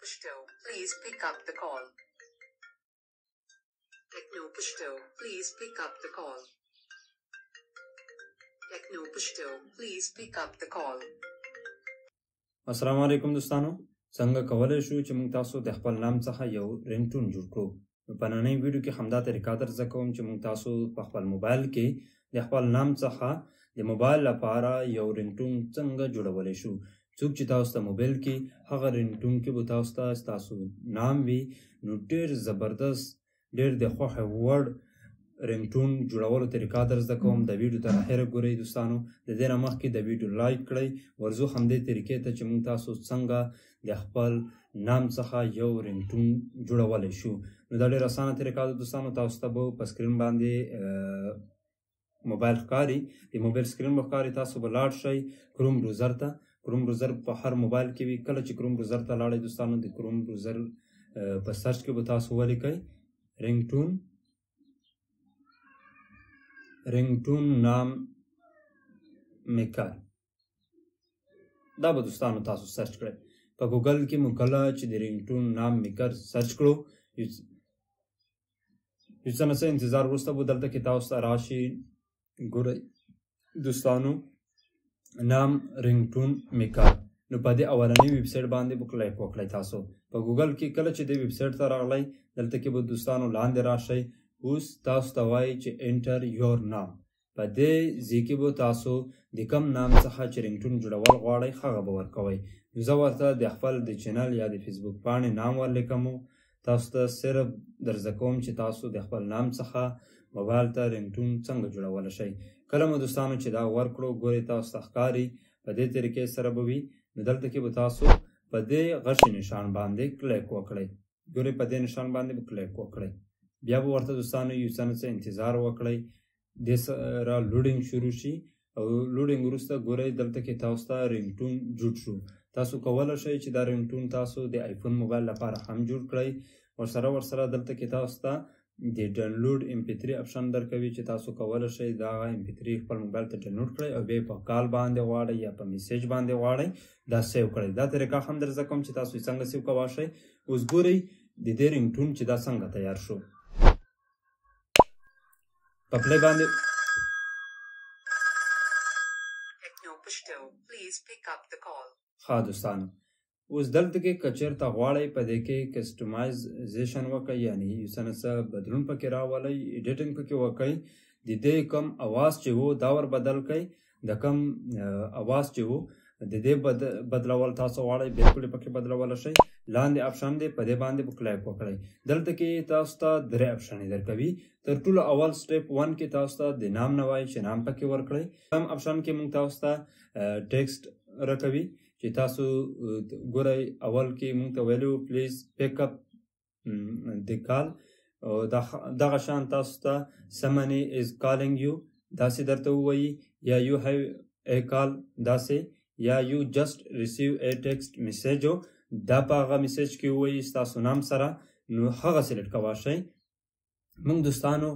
Pashto, please pick up the call. Techno Pashto, please pick up the call. Techno Pashto, please pick up the call. السلام علیکم دوستانو، څنګه کولای شو چې موږ تاسو د خپل نام څخه یو رینګټون جوړ کړو؟ په نننۍ ویډیو کې همدا طریقه درزده کوم چې موږ تاسو په خپل موبایل کې د خپل نام څخه د موبایل لپاره یو رینګټون څنګه جوړولی شو. څوک چې تاسو ته موبایل کې هغه رینګټون کې به تاسو نام وي، نو ډېر زبردست، ډېر د خوښې وړ رینګټون جوړولو طریقه درزده کوم. د ویډیو تر اخره ګورئ دوستانو. د دې نه مخکې د ویډیو لایک کړئ. ورځو همدې طریقې ته چې موږ تاسو څنګه د خپل نام څخه یو رینګټون جوړولی شو. نو دا ډېر اسانه طریقه ده دوستانو. تاسو ته به په سکرین باندې موبایل ښکاري، د موبایل سکرین به ښکاري. تاسو به لاړ شئ کروم بروزر ته. کروم بروزر په هر موبایل کې وي. کله چې کروم بروزر ته لاړئ دوستانو، د کروم بروزر په سرچ کې به تاسو ولیکئ رینګټون نام میکر. دا به دوستانو تاسو سرچ کړئ. په ګوګل کې مو کله چې د رینګټون نام میکر سرچ کړو، یو څه نه څه انتظار وروسته به دلته کې تاسو ته راشي. ګورئ دوستانو، نام رینګټون میکر. نو په دې اولنۍ ویبسایټ باندې به کلیک وکړئ. تاسو په ګوګل کې کله چې دې ویبسایټ ته راغلی، دلته کې به دوستانو لاندې راشئ. اوس تاسو ته وایي چې انټر یور نام. په دې ځای کې به تاسو د کوم نام څخه چې رینګټون جوړول غواړئ هغه به ورکوئ. نو زه ورته د خپل د چینل یا د فیسبوک پاڼې نام ورلیکم. تاسو ته صرف درزده کوم چې تاسو د خپل نام څخه موبایل ته رینګټون څنګه جوړولی شئ. کله مو دوستانو چې دا ورکړو، ګورئ تاسو ته ښکاري په دې طریقې سره به وي. نو دلته کې به تاسو په دې غشي نشان باندې کلیک وکړئ. ګورئ په دې نشان باندې به کلیک وکړئ. بیا به ورته دوستانو یو څه نه څه انتظار وکړئ. دې سره لوډینګ شروع شي او لوډینګ وروسته ګورئ دلته کې تاسو ته رینګټون جوړ شو. تاسو کولی شئ چې دا رینګټون تاسو د آیفون موبایل لپاره هم جوړ کړئ. ورسره دلته کې تاسو ته د ډاونلوډ MP3 اپشن درکوي چې تاسو کولی شئ دا MP3 خپل موبایل ته ډاونلوډ کړئ او بیا په کال باندې غواړئ یا په میسیج باندې غواړئ دا سیو کړئ. دا طریقه هم درزده کوم چې تاسو څنګه سیو کولی شئ. اوس ګورئ د دې رینګټون چې دا څنګه تیار شو. په پلی باندې ښه دوستانو، اوس دلته کې که چېرته غواړئ په دې کې کسټمایزیشن وکړئ، یعنې یو څه نه څه بدلون پکې راولئ، ایډیټینګ پکې وکړئ. د دې کوم اواز چې و دا ور بدل کړئ. د کوم اواز چې و د دې بدلول تاسو غواړئ بالکل یې پکې بدلولی شئ. لاندې اپشن دی، په دې باندې به کلیک وکړئ. دلته کې تاسو ته 3 اپشنې درکوي. تر ټولو اول سټیپ 1 کې تاسو ته د نام نه وایي چې نام پکې ورکړئ. کوم اپشن کې موږ تاسو ته ټیکسټ راکوي چې تاسو ګورئ اول کې موږ ته ویلو پلیز پیک اپ د کال. دغه شان تاسو ته سمنی از کالینګ یو داسې درته ووایي، یا یو هیو ا کال داسې، یا یو جسټ ریسیو ا ټیکسټ میسیجو دا په هغه میسیج کې ووایي ستاسو نام سره. نو هغه سلیکټ کولی شئ. موږ دوستانو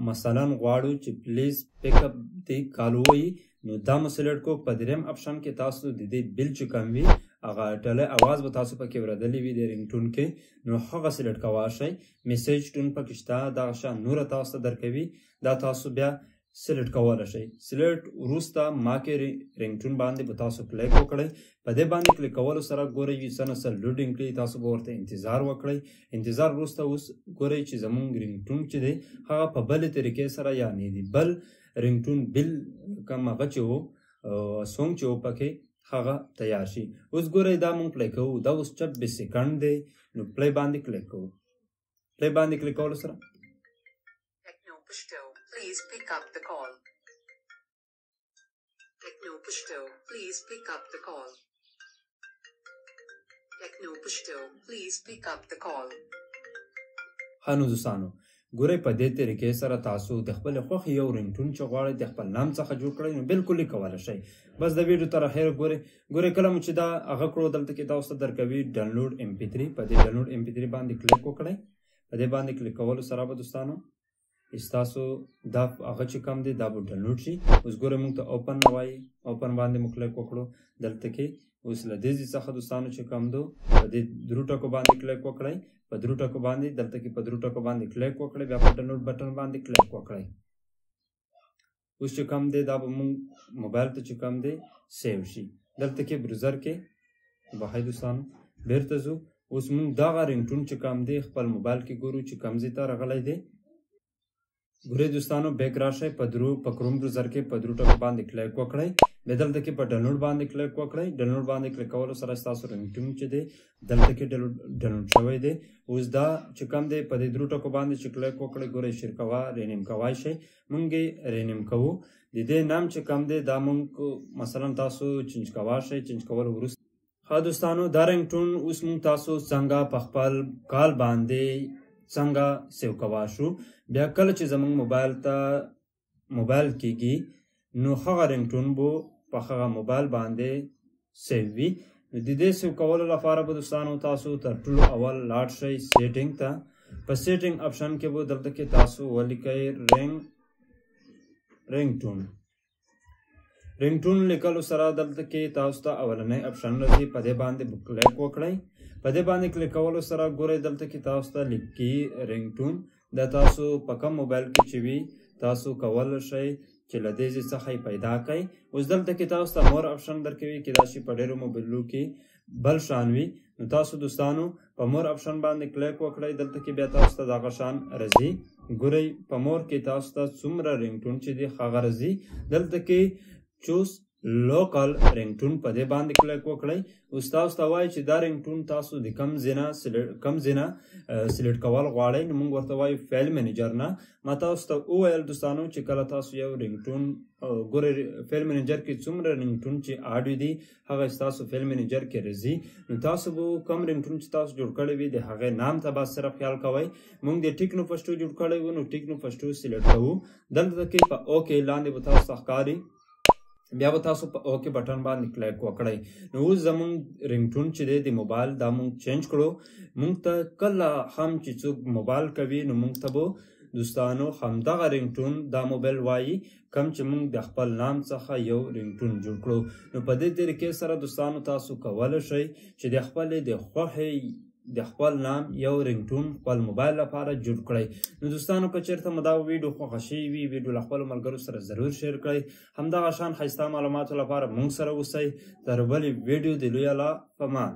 مثلا غواړو چې پلیز پیک اپ د کال ووایي، نو دا مو سلیکټ کو. په 3م اپشن کې تاسو د دې بل چې کوم وي هغه ډله اواز به تاسو پکې اورېدلی وي د رینګټون کې، نو هغه سلیکټ کولی شئ. میسیج ټون پکې شته، دغه شان نوره تاسو ته درکوي، دا تاسو بیا سلیکټ کولی شئ. سلیکټ وروسته ماکې رینګټون باندې به تاسو کلیک وکړئ. په دې باندې کلیک کولو سره ګورئ یو څه نه څه لوډینګ کوي. تاسو به ورته انتظار وکړئ. انتظار وروسته اوس ګورئ چې زموږ رینګټون چې دی هغه په بلې طریقې سره، یعنې د بل رینګټون بل کوم هغه چې و سونګ چې و پکې هغه تیار شي. اوس ګورئ دا مونږ پلی کوو. دا اوس 26 سیکنډ دی. نو پلی باندې کلیک کوو. پلی باندې کلیک کولو سره Please pick up the call. Techno Pashto, please pick up the call. Techno Pashto, please pick up the call. ښه نو دوستانو، ګورئ په دې طریقې سره تاسو د خپل خوښې یو رینګټون چې غواړئ د خپل نام څخه جوړ کړئ، نو بالکل یې کولی شئ. بس د ویډیو تر اخره ګورئ کله مو چې دا هغه کړو دلته کې تاسو ته درکوي ډاونلوډ MP3. په دې ډاونلوډ MP3 باندې کلیک وکړئ. په دې باندې کلیک کولو سره به دوستانو ستاسو دا هغه چې کوم دی دا به ډاونلوډ شي. اوس ګورئ موږ ته اوپن نه وایي. اوپن باندې مو کلیک وکړو. دلته کې اوس له دې ځای څخه دوستانو چې کوم دو په دې درو ټکو باندې کلیک وکړئ په درو ټکو باندې دلته کې په درو ټکو باندې کلیک وکړئ بیا په ډاونلوډ بټن باندې کلیک وکړئ اوس چې کوم دی دا به مونږ موبایل ته چې کوم دی سیو شي دلته کې بروزر کې بهای دوستانو بیرته ځو اوس مونږ دغه رنګټون چې کوم دی خپل موبایل کې ګورو چې کوم ځای ته راغلی دی ګورئ دوستانو بیک راشئ په کروم بروزر کې په درو ټکو باندې کلیک وکړئ بیا دلته کې په ډاونلوډ باندې کلیک وکړئ ډاونلوډ باندې کلیک کولو سره ستاسو رنګټون چې دی دلته کې ډاونلوډ شوی دی اوس دا چې کوم دی په دې درو ټکو باندې چې کلیک وکړئ ګورئ شیر کوه رینیم کوای شئ مونږ یې رینیم کوو د دې نام چې کوم دی دا مونږ مثلا تاسو چینج کوای شئ چینج کولو وروسته ښه دوستانو دا رنګټون اوس مونږ تاسو څنګه په خپل کال باندې څنګه سیو کوای شو بیا کله چې زموږ موبایل کېږي نو هغه رنګټون به په هغه موبایل باندې سیو وي نو د دې سیو کولو لپاره به دوستانو تاسو تر ټولو اول لاړ شئ سیټینګ ته په سیټینګ اپشن کې به دلته کې تاسو ولیکئ رنګټون لیکلو سره دلته کې تاسو ته اولنی اپشن راځي په دې باندې کلیک وکړئ په دې باندې کلیک کولو سره ګورئ دلته کې تاسو ته لیکي رنګټون دا تاسو په کوم موبایل کې چې وي تاسو کولی شئ چې له دې ځای څخه یې پیدا کړئ اوس دلته کې تاسو ته مور اپشن درکوي کیدای شي په ډېرو موبایلو کې بل شان وي نو تاسو دوستانو په مور اپشن باندې کلیک وکړئ دلته کې بیا تاسو ته دغه شان راځي ګورئ په مور کې تاسو ته څومره رنګټون چې دی هغه راځي دلته کې چوز لوکل رنګټون په دې باندې کلیک وکړئ اوس تاسو ته وایي چې دا رنګټون تاسو د کم ځای نه سلیکټ کول غواړئ نو موږ ورته وایو فایل منیجر نه ما تاسو ته وویل دوستانو چې کله تاسو یو رنګټون ګورئ فایل منیجر کې څومره رنګټون چې اډ دي هغه ستاسو فایل منیجر کې راځي نو تاسو به کوم رنګټون چې تاسو جوړ کړی وي د هغې نام ته به صرف خیال کوئ موږ د ټیکنو پشتو جوړ کړی و نو ټیکنو پشتو سلیکټ کوو دلته کې په اوکې لاندې به تاسو ته ښکاري بیا به تاسو په اوکې بټن باندې کلیک وکړئ نو اوس زموږ رنګټون چې دی د موبایل دا موږ چینج کړو موږ ته کله هم چې څوک موبایل کوي نو موږ ته به دوستانو همدغه رنګټون دا موبایل وایي کم چې موږ د خپل نام څخه یو رنګټون جوړ کړو نو په دې طریقې سره دوستانو تاسو کولی شئ چې د خپلې د خوښې د خپل نام یو رنګټون خپل موبایل لپاره جوړ کړئ نو دوستانو که چېرته مو دا ویډیو خوښه شوې وي ویډیو له خپلو ملګرو سره ضرور شیر کړئ همدغه شان ښایسته معلوماتو لپاره موږ سره اوسئ تر بلې ویډیو د لوی الله په امان